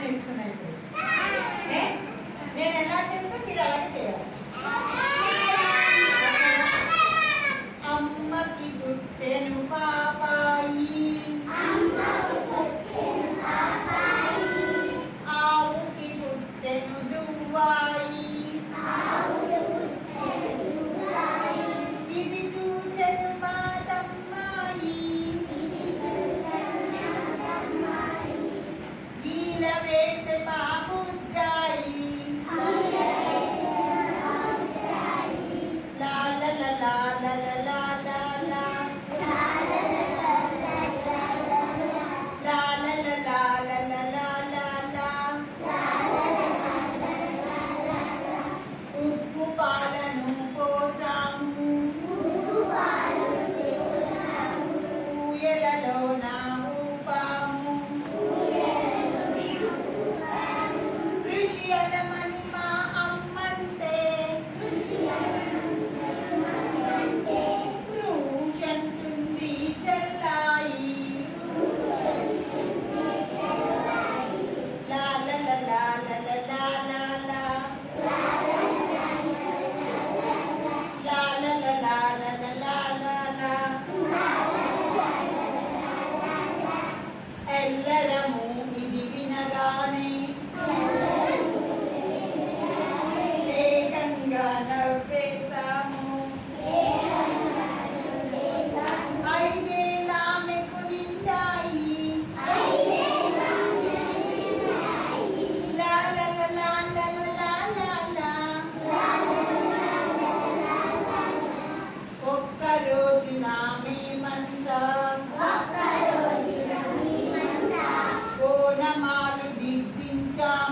నేర్చుకున్నా ఇప్పుడు. నేను ఎలా చేస్తే మీరు అలాగే చేయాలి. అమ్మకి పుట్టెను పాపాయి, ఆవుకి పుట్టెను దువ్వాయి, ఇది చూచెను మా తమ్మాయి, ఈల వేసే మా బుజ్జాయి, లా లా లా లా లా లా లా లా ఉప్పు పాలను పోసాము, ఊయలలో నా ఊపాము, ఋషి అనమని మా అమ్మంటే రూషంటుంది చెల్లాయి, లా లా లా లా లా లా లా లా ఎల్లరము ఇది వినగానే ఏకంగా నవ్వేశాము, ఐదేళ్ళామెకు నిండాయి, లా లా లా లా లా లా లా ఒక్కరోజు మేమంతా ఓనమాలు దివ్వించాము,